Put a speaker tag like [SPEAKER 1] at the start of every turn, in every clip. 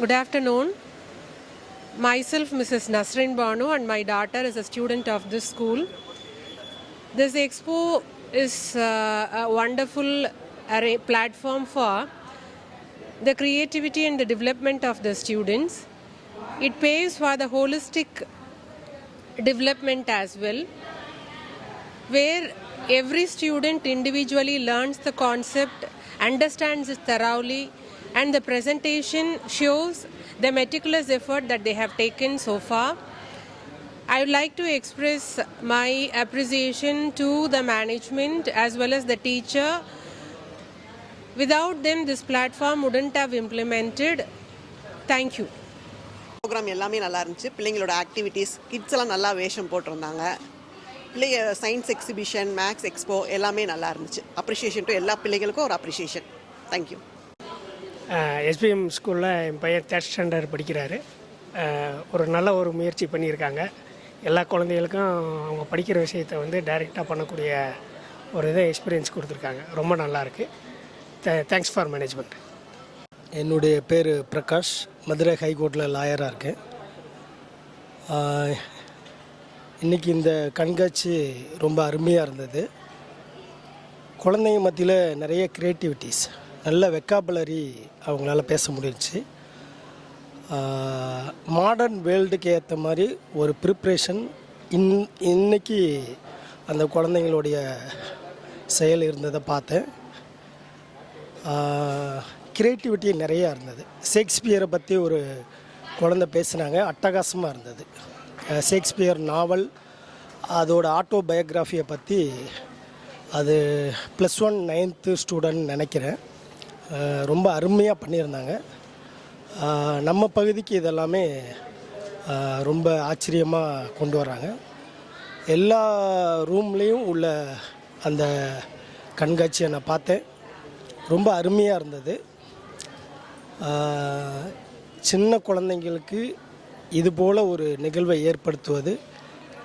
[SPEAKER 1] Good afternoon. Myself, Mrs. Nasrin Banu, and my daughter is a student of this school. This expo is a wonderful platform for the creativity and the development of the students. It pays for the holistic development as well, where every student individually learns the concept, understands it thoroughly, and the presentation shows the meticulous effort that they have taken so far. I would like to express my appreciation to the management as well as the teacher. Without them, this platform wouldn't have implemented. Thank you.
[SPEAKER 2] Program எல்லாமே நல்லா இருந்துச்சு. பிள்ளைங்களோட activities kids எல்லாம் நல்லா வேஷம் போட்டிருந்தாங்க. பிள்ளைங்க science exhibition, maths expo எல்லாமே நல்லா இருந்துச்சு. அப்ரிஷியேஷன் டு எல்லா பிள்ளைங்களுக்கும் ஒரு அப்ரிஷியேஷன். தேங்க்யூ.
[SPEAKER 3] எஸ்பிஎம் ஸ்கூலில் என் பையன் 3rd ஸ்டாண்டர்ட் படிக்கிறாரு. ஒரு நல்ல ஒரு முயற்சி பண்ணியிருக்காங்க. எல்லா குழந்தைகளுக்கும் அவங்க படிக்கிற விஷயத்தை வந்து டைரெக்டாக பண்ணக்கூடிய ஒரு இதை எக்ஸ்பீரியன்ஸ் கொடுத்துருக்காங்க. ரொம்ப நல்லாயிருக்கு. Thanks for management.
[SPEAKER 4] என்னுடைய பேர் பிரகாஷ். மதுரை ஹைகோர்ட்டில் லாயராக இருக்கேன். இன்றைக்கி இந்த கண்காட்சி ரொம்ப அருமையாக இருந்தது. குழந்தைங்க மத்தியில் நிறைய க்ரியேட்டிவிட்டிஸ், நல்ல வெக்காபுலரி அவங்களால பேச முடிஞ்சிச்சு. மாடர்ன் வேர்ல்டுக்கு ஏற்ற மாதிரி ஒரு ப்ரிப்ரேஷன் இன்றைக்கி அந்த குழந்தைங்களுடைய செயல் இருந்ததை பார்த்தேன். க்ரியேட்டிவிட்டி நிறையா இருந்தது. ஷேக்ஸ்பியரை பற்றி ஒரு குழந்தை பேசுனாங்க, அட்டகாசமாக இருந்தது. ஷேக்ஸ்பியர் நாவல், அதோட ஆட்டோபயோக்ராஃபியை பற்றி, அது +1 9th ஸ்டூடெண்ட் நினைக்கிறேன். ரொம்ப அருமையாக பண்ணியிருந்தாங்க. நம்ம பகுதிக்கு இதெல்லாமே ரொம்ப ஆச்சரியமாக கொண்டு வராங்க. எல்லா ரூம்லேயும் உள்ள அந்த கண்காட்சியை நான் பார்த்தேன். ரொம்ப அருமையாக இருந்தது. சின்ன குழந்தைங்களுக்கு இதுபோல் ஒரு நிகழ்வை ஏற்படுத்துவது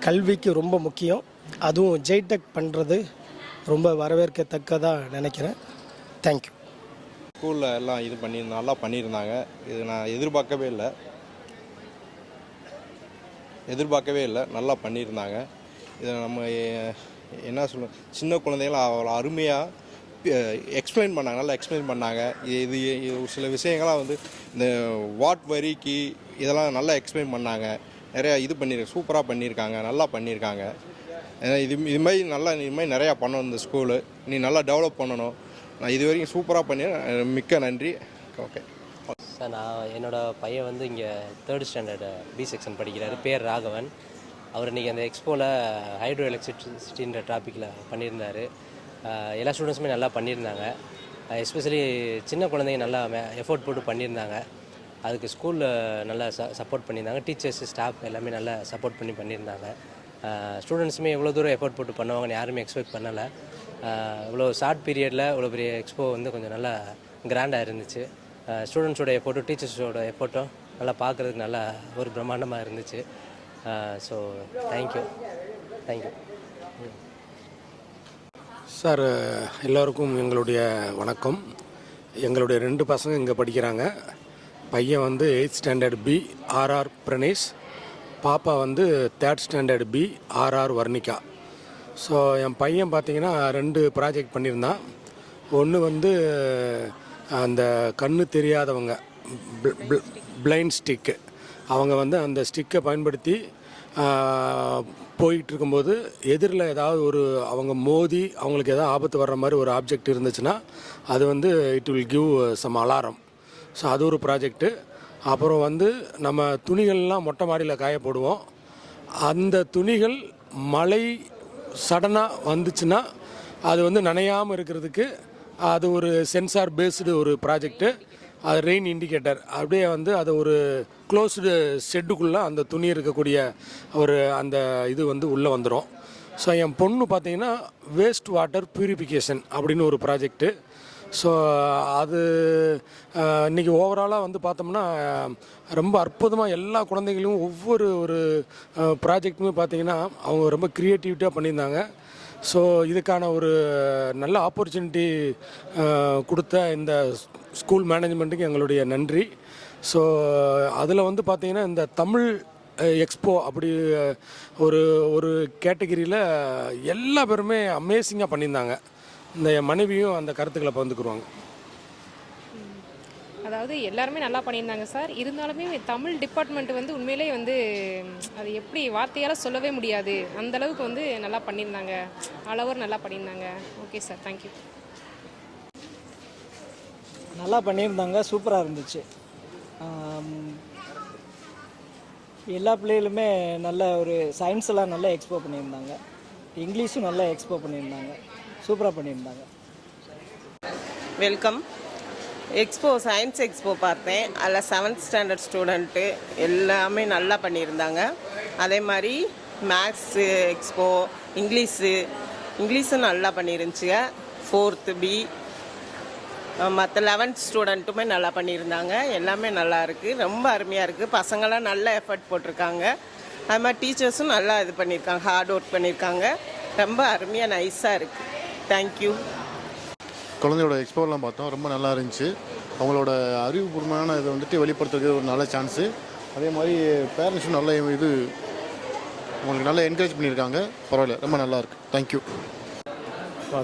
[SPEAKER 4] கல்விக்கு ரொம்ப முக்கியம். அதுவும் ஜெய்டெக் பண்ணுறது ரொம்ப வரவேற்கத்தக்கதாக நினைக்கிறேன். தேங்க்யூ.
[SPEAKER 5] ஸ்கூலில் எல்லாம் இது நல்லா பண்ணியிருந்தாங்க. இது நான் எதிர்பார்க்கவே இல்லை. நல்லா பண்ணியிருந்தாங்க. இதை நம்ம என்ன சொல்ல, சின்ன குழந்தைகள் அவ்வளோ அருமையாக எக்ஸ்பிளைன் பண்ணாங்க. நல்லா எக்ஸ்பிளைன் பண்ணாங்க. இது சில விஷயங்கள்லாம் வந்து இந்த வாட் வரிக்கு இதெல்லாம் நல்லா எக்ஸ்பிளைன் பண்ணாங்க. நிறையா சூப்பராக பண்ணியிருக்காங்க. நல்லா பண்ணியிருக்காங்க. இது மாதிரி நிறையா பண்ணணும். இந்த ஸ்கூலு நீ நல்லா டெவலப் பண்ணணும். நான் இது வரைக்கும் சூப்பராக பண்ணி மிக்க நன்றி. ஓகே
[SPEAKER 6] சார், என்னோடய பையன் வந்து இங்கே 3rd ஸ்டாண்டர்டு பி செக்ஷன் படிக்கிறார். பேர் ராகவன். அவர் இன்றைக்கி அந்த எக்ஸ்போவில் ஹைட்ரோ எலக்ட்ரிசிட்டின்ற டாப்பிக்கில் பண்ணியிருந்தார். எல்லா ஸ்டூடெண்ட்ஸுமே நல்லா பண்ணியிருந்தாங்க. எஸ்பெஷலி சின்ன குழந்தைங்க நல்லா எஃபோர்ட் போட்டு பண்ணியிருந்தாங்க. அதுக்கு ஸ்கூலில் நல்லா சப்போர்ட் பண்ணியிருந்தாங்க. டீச்சர்ஸ், ஸ்டாஃப் எல்லாமே நல்லா சப்போர்ட் பண்ணியிருந்தாங்க. ஸ்டூடெண்ட்ஸுமே எவ்வளோ தூரம் எஃபோர்ட் போட்டு பண்ணுவாங்கன்னு யாருமே எக்ஸ்பெக்ட் பண்ணலை. இவ்வளோ ஷார்ட் பீரியடில் இவ்வளோ பெரிய எக்ஸ்போ வந்து கொஞ்சம் நல்லா கிராண்டாக இருந்துச்சு. ஸ்டூடெண்ட்ஸோட எஃபோர்ட்டும் டீச்சர்ஸோட எஃபோர்ட்டும் நல்லா பார்க்குறதுக்கு நல்லா ஒரு பிரம்மாண்டமாக இருந்துச்சு. So thank you.
[SPEAKER 7] சார், எல்லோருக்கும் எங்களுடைய வணக்கம். எங்களுடைய 2 பசங்க இங்கே படிக்கிறாங்க. பையன் வந்து 8th standard B RR Pranesh, பாப்பா வந்து 3rd standard B RR Varnika. So என் பையன் பார்த்திங்கன்னா 2 ப்ராஜெக்ட் பண்ணியிருந்தான். ஒன்று வந்து அந்த கண்ணு தெரியாதவங்க, பிளைண்ட் ஸ்டிக்கு, அவங்க வந்து அந்த ஸ்டிக்கை பயன்படுத்தி போயிட்டு இருக்கும்போது எதிரில் ஏதாவது அவங்க மோதி அவங்களுக்கு ஏதாவது ஆபத்து வர்ற மாதிரி ஒரு ஆப்ஜெக்ட் இருந்துச்சுன்னா அது வந்து it will give some alarm. So அது ஒரு ப்ராஜெக்ட்டு. அப்புறம் வந்து நம்ம துணிகள்லாம் மொட்டை மாடியில் காய போடுவோம். அந்த துணிகள் மழை சடனாக வந்துச்சுன்னா அது வந்து நனையாமல் இருக்கிறதுக்கு அது ஒரு சென்சார் பேஸ்டு ஒரு ப்ராஜெக்ட்டு. அது ரெயின் இண்டிகேட்டர். அப்படியே வந்து அதை ஒரு க்ளோஸ்டு ஷெட்டுக்குள்ளே அந்த துணி இருக்கக்கூடிய அந்த இது வந்து உள்ளே வந்துடும். ஸோ என் பொண்ணு பார்த்திங்கன்னா வேஸ்ட் வாட்டர் ப்யூரிஃபிகேஷன் அப்படின்னு ஒரு ப்ராஜெக்ட்டு. ஸோ அது இன்றைக்கி ஓவராலாக வந்து பார்த்தோம்னா ரொம்ப அற்புதமாக எல்லா குழந்தைகளையும் ஒவ்வொரு ப்ராஜெக்ட்டுமே பார்த்திங்கன்னா அவங்க ரொம்ப க்ரியேட்டிவிட்டியாக பண்ணியிருந்தாங்க. ஸோ இதுக்கான ஒரு நல்ல ஆப்பர்ச்சுனிட்டி கொடுத்த இந்த ஸ்கூல் மேனேஜ்மெண்ட்டுக்கு எங்களுடைய நன்றி. ஸோ அதில் வந்து பார்த்திங்கன்னா இந்த தமிழ் எக்ஸ்போ அப்படி ஒரு ஒரு கேட்டகிரியில் எல்லா பேருமே அமேசிங்காக பண்ணியிருந்தாங்க. இந்த என் மனைவியும் அந்த கருத்துக்களை பகிர்ந்துக்குருவாங்க.
[SPEAKER 8] அதாவது எல்லாருமே நல்லா பண்ணியிருந்தாங்க சார். இருந்தாலுமே தமிழ் டிபார்ட்மெண்ட் வந்து உண்மையிலேயே வந்து அது எப்படி வார்த்தையால் சொல்லவே முடியாது, அந்த அளவுக்கு வந்து நல்லா பண்ணியிருந்தாங்க. ஆல் ஓவர் நல்லா பண்ணியிருந்தாங்க. Okay sir, thank you.
[SPEAKER 9] நல்லா பண்ணியிருந்தாங்க, சூப்பராக இருந்துச்சு. எல்லா பிள்ளைகளுமே நல்ல ஒரு சயின்ஸ் எல்லாம் நல்லா எக்ஸ்ப்ளோர் பண்ணியிருந்தாங்க. இங்கிலீஷும் நல்லா எக்ஸ்ப்ளோர் பண்ணியிருந்தாங்க. சூப்பராக பண்ணியிருந்தாங்க.
[SPEAKER 10] வெல்கம். எக்ஸ்போ சயின்ஸ் எக்ஸ்போ பார்த்தேன். அதில் 7th ஸ்டாண்டர்ட் ஸ்டூடெண்ட்டு எல்லாமே நல்லா பண்ணியிருந்தாங்க. அதே மாதிரி மேக்ஸு எக்ஸ்போ, இங்கிலீஷும் நல்லா பண்ணியிருந்துச்சுங்க. 4th B மற்ற 11th ஸ்டூடெண்ட்டுமே நல்லா பண்ணியிருந்தாங்க. எல்லாமே நல்லா இருக்குது, ரொம்ப அருமையாக இருக்குது. பசங்களாம் நல்ல எஃபர்ட் போட்டிருக்காங்க. அது மாதிரி டீச்சர்ஸும் நல்லா இது பண்ணியிருக்காங்க, ஹார்ட் ஒர்க் பண்ணியிருக்காங்க. ரொம்ப அருமையாக நைஸாக இருக்குது. தேங்க்யூ.
[SPEAKER 11] குழந்தையோட எக்ஸ்போலாம் பார்த்தோம், ரொம்ப நல்லா இருந்துச்சு. அவங்களோட அறிவுபூர்வமான இதை வந்துட்டு வெளிப்படுத்துறதுக்கு ஒரு நல்ல சான்ஸு. அதே மாதிரி பேரண்ட்ஸும் நல்ல இது அவங்களுக்கு நல்லா என்கரேஜ் பண்ணியிருக்காங்க. பரவாயில்ல, ரொம்ப நல்லா இருக்குது. Thank you.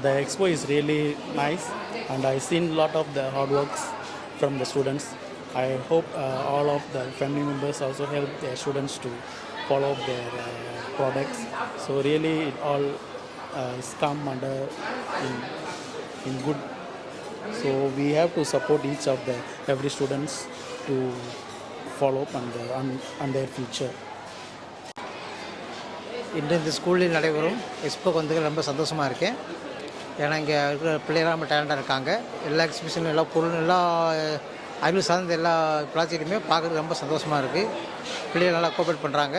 [SPEAKER 12] The expo is really nice and I seen lot of the hard works from the students. I hope all of the family members also help their students to follow up their products. So really it all is come under in good. So we have to support each of the every students to follow up on their future.
[SPEAKER 9] இன்று இந்த ஸ்கூலில் நடைபெறும் எக்ஸ்போக்கு வந்து ரொம்ப சந்தோஷமாக இருக்கேன். ஏன்னா இங்கே இருக்கிற பிள்ளைகளாக ரொம்ப டேலண்டாக இருக்காங்க. எல்லா எக்ஸிபிஷனும் எல்லா பொருளும் எல்லா அறிவு சார்ந்த எல்லா ப்ராஜெக்ட்டுமே பார்க்குறதுக்கு ரொம்ப சந்தோஷமாக இருக்குது. பிள்ளைகள் நல்லா கோஆப்ரேட் பண்ணுறாங்க.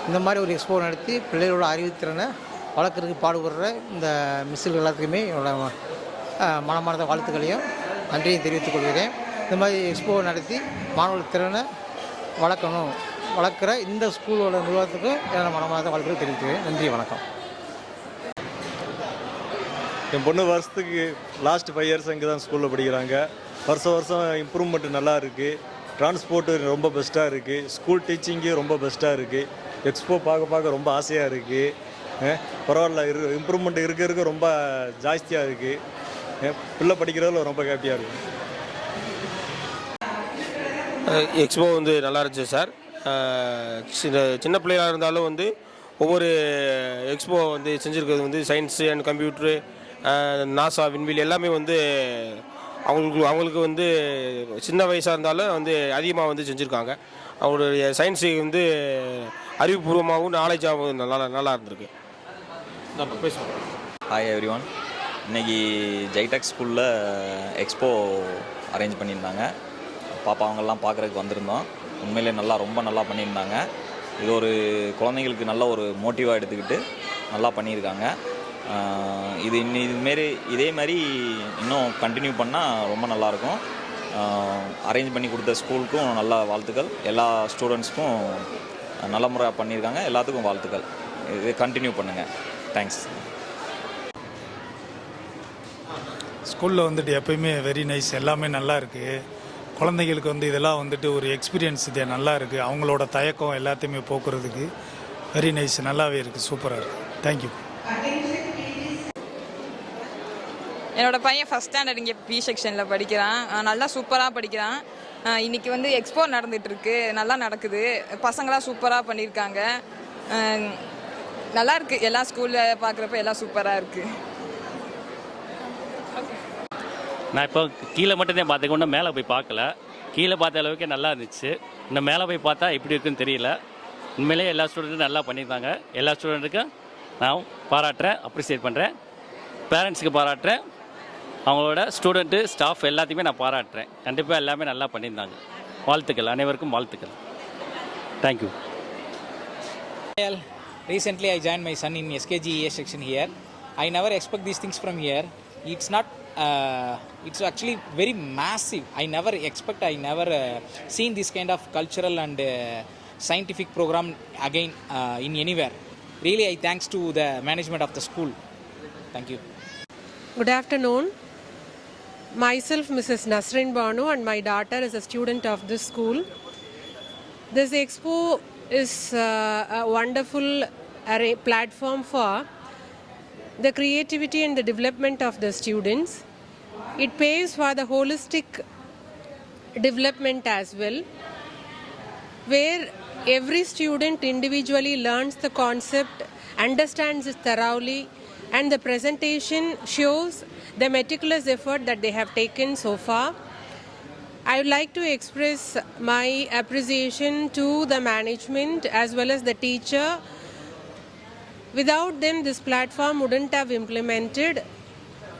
[SPEAKER 9] இந்த மாதிரி ஒரு எக்ஸ்போ நடத்தி பிள்ளைகளோட அறிவுத்திறனை வளர்க்குறதுக்கு பாடுபடுற இந்த மிஸ்ஸுகள் எல்லாத்துக்குமே என்னோட மனமார்ந்த வாழ்த்துக்களையும் நன்றியும் தெரிவித்துக் கொள்கிறேன். இந்த மாதிரி எக்ஸ்போ நடத்தி மாணவர்கள் திறனை வளர்க்குற இந்த ஸ்கூலோட நிர்வாகத்துக்கும் என்னோட மனமார்ந்த வாழ்த்துக்களை தெரிவிக்கிறேன். நன்றி, வணக்கம்.
[SPEAKER 13] என் பொண்ணு வருஷத்துக்கு லாஸ்ட் 5 இயர்ஸ் இங்கே தான் ஸ்கூலில் படிக்கிறாங்க. வருஷம் இம்ப்ரூவ்மெண்ட் நல்லா இருக்குது. டிரான்ஸ்போர்ட்டு ரொம்ப பெஸ்ட்டாக இருக்குது. ஸ்கூல் டீச்சிங்கு ரொம்ப பெஸ்ட்டாக இருக்குது. எக்ஸ்போ பார்க்க ரொம்ப ஆசையாக இருக்குது. பரவாயில்ல, இம்ப்ரூவ்மெண்ட் இருக்க ரொம்ப ஜாஸ்தியாக இருக்குது. பிள்ளை படிக்கிறதுல ரொம்ப ஹாப்பியாக இருக்குது.
[SPEAKER 14] எக்ஸ்போ வந்து நல்லா இருந்துச்சு சார். சின்ன பிள்ளைகளாக இருந்தாலும் வந்து ஒவ்வொரு எக்ஸ்போ வந்து செஞ்சுருக்கிறது வந்து சயின்ஸு அண்ட் கம்ப்யூட்ரு, நாசா, விண்வெளி எல்லாமே வந்து அவங்களுக்கு வந்து சின்ன வயசாக இருந்தாலும் வந்து அதிகமாக வந்து செஞ்சுருக்காங்க. அவங்களுடைய சயின்ஸு வந்து அறிவுபூர்வமாகவும் நாலேஜாகவும் நல்லா இருந்திருக்கு. நான் பேசுவேன்.
[SPEAKER 15] Hi every one. இன்றைக்கி ஜைடெக் ஸ்கூலில் எக்ஸ்போ அரேஞ்ச் பண்ணியிருந்தாங்க. பாப்பா அவங்கெல்லாம் பார்க்குறதுக்கு வந்திருந்தோம். உண்மையிலே ரொம்ப நல்லா பண்ணியிருந்தாங்க. இது ஒரு குழந்தைங்களுக்கு நல்ல ஒரு மோட்டிவாக எடுத்துக்கிட்டு நல்லா பண்ணியிருக்காங்க. இதே மாதிரி இன்னும் கண்டினியூ பண்ணால் ரொம்ப நல்லாயிருக்கும். அரேஞ்ச் பண்ணி கொடுத்த ஸ்கூலுக்கும் நல்ல வாழ்த்துக்கள். எல்லா ஸ்டூடெண்ட்ஸ்க்கும் நல்ல முறையாக பண்ணியிருக்காங்க. எல்லாத்துக்கும் வாழ்த்துக்கள். இது கண்டினியூ பண்ணுங்கள். தேங்க்ஸ்.
[SPEAKER 16] ஸ்கூலில் வந்துட்டு எப்பயுமே வெரி நைஸ், எல்லாமே நல்லா இருக்குது. குழந்தைங்களுக்கு வந்து இதெல்லாம் வந்துட்டு ஒரு எக்ஸ்பீரியன்ஸ் இது நல்லா இருக்குது. அவங்களோட தயக்கம் எல்லாத்தையுமே போக்குறதுக்கு வெரி நைஸ், நல்லாவே இருக்குது, சூப்பராக இருக்குது. தேங்க்யூ.
[SPEAKER 17] என்னோடய பையன் 1st ஸ்டாண்டர்ட் இங்கே B செக்ஷனில் படிக்கிறான். நல்லா சூப்பராக படிக்கிறான். இன்றைக்கி வந்து எக்ஸ்போ நடந்துகிட்ருக்கு, நல்லா நடக்குது. பசங்களாம் சூப்பராக பண்ணியிருக்காங்க. நல்லா இருக்குது. எல்லா ஸ்கூலில் பார்க்குறப்ப எல்லாம் சூப்பராக இருக்குது.
[SPEAKER 18] நான் இப்போ கீழே மட்டும்தான் பார்த்துக்க, இன்னும் மேலே போய் பார்க்கல. கீழே பார்த்த அளவுக்கு நல்லா இருந்துச்சு. இன்னும் மேலே போய் பார்த்தா எப்படி இருக்குன்னு தெரியல. உண்மையிலே எல்லா ஸ்டூடெண்ட்டும் நல்லா பண்ணியிருந்தாங்க. எல்லா ஸ்டூடெண்ட்டுக்கும் நான் பாராட்டுறேன், அப்ரிசியேட் பண்ணுறேன். பேரண்ட்ஸுக்கு பாராட்டுறேன். அவங்களோட ஸ்டூடெண்ட்டு, ஸ்டாஃப் எல்லாத்தையுமே நான் பாராட்டுறேன். கண்டிப்பாக எல்லாமே நல்லா பண்ணியிருந்தாங்க. வாழ்த்துக்கள், அனைவருக்கும் வாழ்த்துக்கள். Thank you.
[SPEAKER 19] Recently I joined my son in SKGES section here. I never expect these things from here. It's actually very massive. I never seen this kind of cultural and scientific program again in anywhere. Really, I thanks to the management of the school. Thank you.
[SPEAKER 1] Good afternoon. Myself, Mrs. Nasrin Banu, and my daughter is a student of this school. This expo is a wonderful platform for the creativity and the development of the students. It paves for the holistic development as well, where every student individually learns the concept, understands it thoroughly, and the presentation shows the meticulous effort that they have taken so far. I would like to express my appreciation to the management as well as the teacher. Without them, this platform wouldn't have implemented.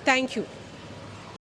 [SPEAKER 1] Thank you.